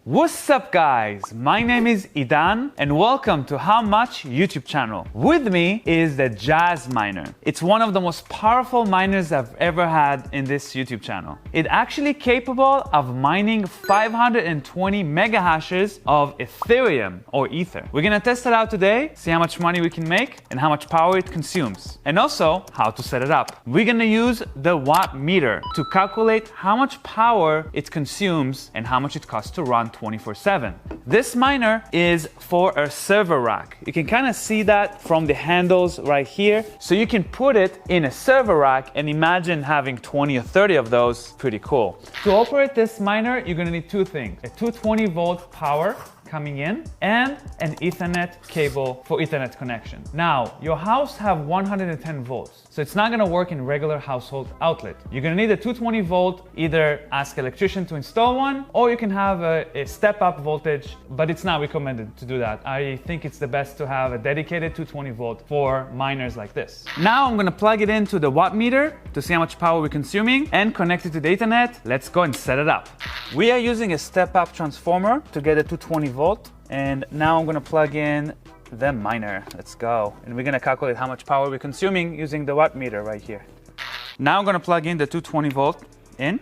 What's up guys, my name is Idan and welcome to How Much YouTube channel. With me is the Jazz Miner. It's one of the most powerful miners I've ever had in this YouTube channel. It's actually capable of mining 520 mega hashes of Ethereum or Ether. We're gonna test it out today, see how much money we can make and how much power it consumes, and also how to set it up. We're gonna use the watt meter to calculate how much power it consumes and how much it costs to run 24/7. This miner is for a server rack. You can kind of see that from the handles right here. So you can put it in a server rack and imagine having 20 or 30 of those. Pretty cool. To operate this miner, you're gonna need two things: a 220 volt power coming in and an Ethernet cable for Ethernet connection. Now, your house have 110 volts, so it's not gonna work in regular household outlet. You're gonna need a 220 volt, either ask electrician to install one, or you can have a step up voltage, but it's not recommended to do that. I think it's the best to have a dedicated 220 volt for miners like this. Now I'm gonna plug it into the watt meter to see how much power we're consuming and connect it to the Ethernet. Let's go and set it up. We are using a step up transformer to get a 220 volt, and now I'm gonna plug in the miner. Let's go. And we're gonna calculate how much power we're consuming using the watt meter right here. Now I'm gonna plug in the 220 volt in.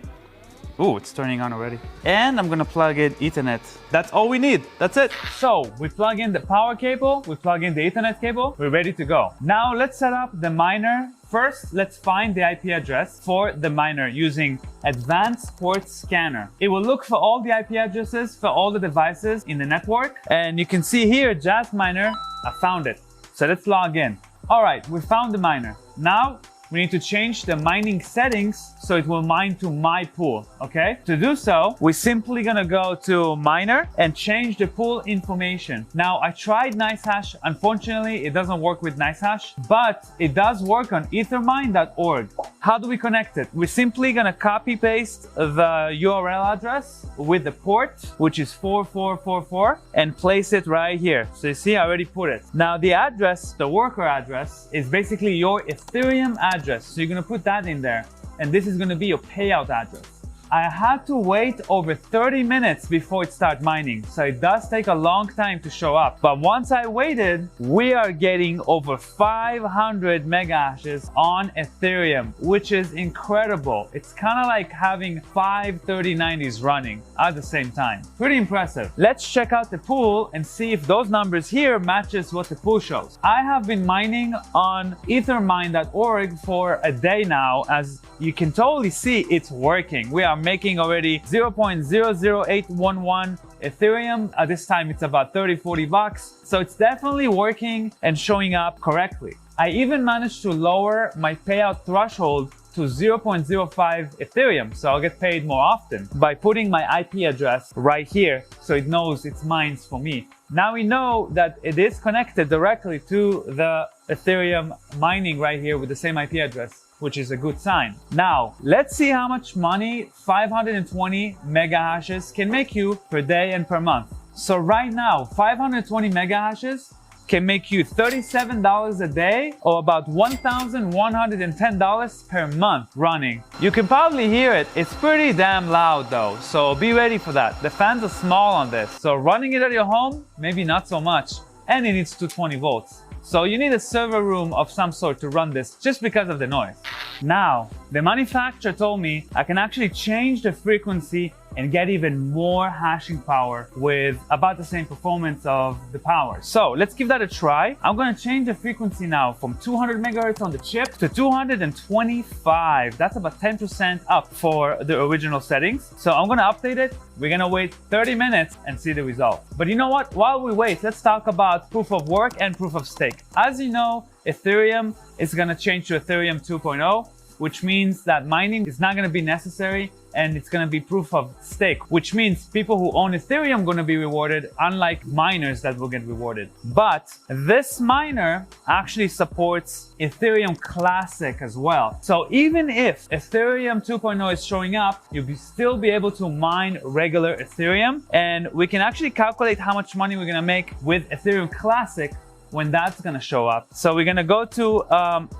Ooh, it's turning on already. And I'm gonna plug in Ethernet. That's all we need. That's it. So we plug in the power cable, we plug in the Ethernet cable, we're ready to go. Now let's set up the miner. First, let's find the IP address for the miner using Advanced Port Scanner. It will look for all the IP addresses for all the devices in the network. And you can see here, Jazz Miner, I found it. So let's log in. All right, we found the miner. Now, we need to change the mining settings so it will mine to my pool, okay? To do so, we're simply gonna go to miner and change the pool information. Now, I tried NiceHash. Unfortunately, it doesn't work with NiceHash, but it does work on ethermine.org. How do we connect it? We're simply gonna copy paste the URL address with the port, which is 4444, and place it right here. So you see, I already put it. Now, the address, the worker address, is basically your Ethereum address. So you're gonna put that in there, and this is gonna be your payout address. I had to wait over 30 minutes before it started mining, so it does take a long time to show up. But once I waited, we are getting over 500 mega hashes on Ethereum, which is incredible. It's kind of like having 5 3090s running at the same time. Pretty impressive. Let's check out the pool and see if those numbers here matches what the pool shows. I have been mining on ethermine.org for a day now. As you can totally see, it's working. We are making already 0.00811 Ethereum. At this time, it's about 30-40 bucks. So it's definitely working and showing up correctly. I even managed to lower my payout threshold to 0.05 Ethereum, so I'll get paid more often by putting my IP address right here so it knows it's mines for me. Now we know that it is connected directly to the Ethereum mining right here with the same IP address, which is a good sign. Now, let's see how much money 520 mega hashes can make you per day and per month. So right now, 520 mega hashes can make you $37 a day, or about $1,110 per month running. You can probably hear it. It's pretty damn loud though, so be ready for that. The fans are small on this, so running it at your home, maybe not so much. And it needs 220 volts. So you need a server room of some sort to run this just because of the noise. Now, the manufacturer told me I can actually change the frequency and get even more hashing power with about the same performance of the power. So let's give that a try. I'm gonna change the frequency now from 200 megahertz on the chip to 225. That's about 10% up for the original settings. So I'm gonna update it. We're gonna wait 30 minutes and see the result. But you know what? While we wait, let's talk about proof of work and proof of stake. As you know, Ethereum is gonna change to Ethereum 2.0, which means that mining is not gonna be necessary, and it's gonna be proof of stake, which means people who own Ethereum are gonna be rewarded, unlike miners that will get rewarded. But this miner actually supports Ethereum Classic as well. So even if Ethereum 2.0 is showing up, you'll still be able to mine regular Ethereum, and we can actually calculate how much money we're gonna make with Ethereum Classic when that's gonna show up. So we're gonna go to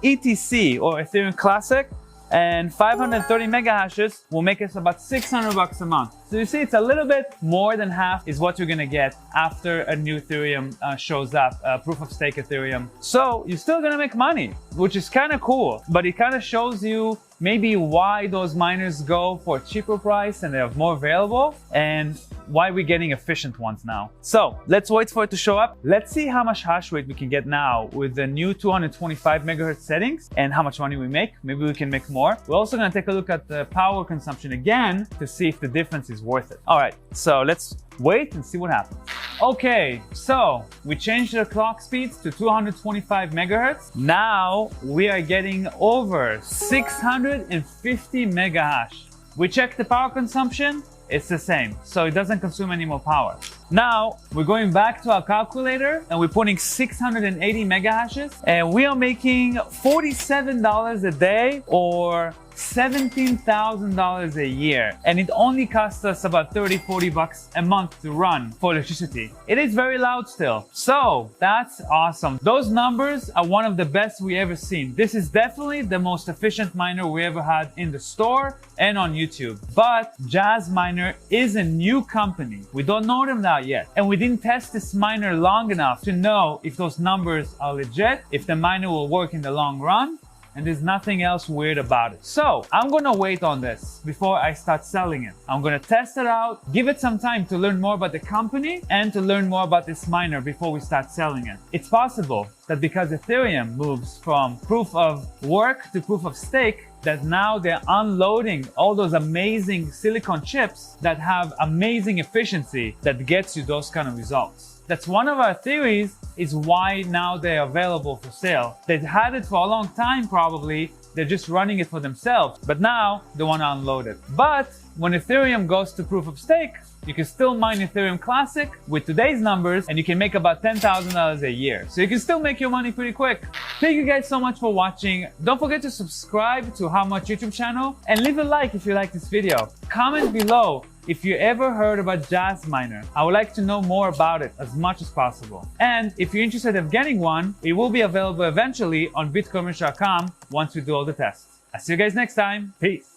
ETC or Ethereum Classic, and 530 mega hashes will make us about 600 bucks a month. So you see, it's a little bit more than half is what you're gonna get after a new Ethereum shows up, proof of stake Ethereum. So you're still gonna make money, which is kind of cool, but it kind of shows you maybe why those miners go for a cheaper price and they have more available, and why we're getting efficient ones now. So let's wait for it to show up. Let's see how much hash rate we can get now with the new 225 megahertz settings and how much money we make. Maybe we can make more. We're also going to take a look at the power consumption again to see if the difference is worth it. All right, so let's wait and see what happens. Okay, so we changed the clock speeds to 225 megahertz. Now we are getting over 650 mega hash. We checked the power consumption. It's the same, so it doesn't consume any more power. Now we're going back to our calculator and we're putting 680 mega hashes, and we are making $47 a day or $17,000 a year, and it only costs us about 30-40 bucks a month to run for electricity. It is very loud still, so that's awesome. Those numbers are one of the best we ever seen. This is definitely the most efficient miner we ever had in the store and on YouTube. But Jazz Miner is a new company. We don't know them now yet, and we didn't test this miner long enough to know if those numbers are legit, if the miner will work in the long run, and there's nothing else weird about it. So I'm gonna wait on this before I start selling it. I'm gonna test it out, give it some time to learn more about the company and to learn more about this miner before we start selling it. It's possible that because Ethereum moves from proof of work to proof of stake, that now they're unloading all those amazing silicon chips that have amazing efficiency that gets you those kind of results. That's one of our theories, is why now they're available for sale. They've had it for a long time probably, they're just running it for themselves, but now they want to unload it. But when Ethereum goes to proof of stake, you can still mine Ethereum Classic with today's numbers, and you can make about $10,000 a year. So you can still make your money pretty quick. Thank you guys so much for watching. Don't forget to subscribe to How Much YouTube channel and leave a like if you like this video. Comment below if you ever heard about Jazz Miner. I would like to know more about it as much as possible. And if you're interested in getting one, it will be available eventually on bitcoinmerch.com once we do all the tests. I'll see you guys next time. Peace.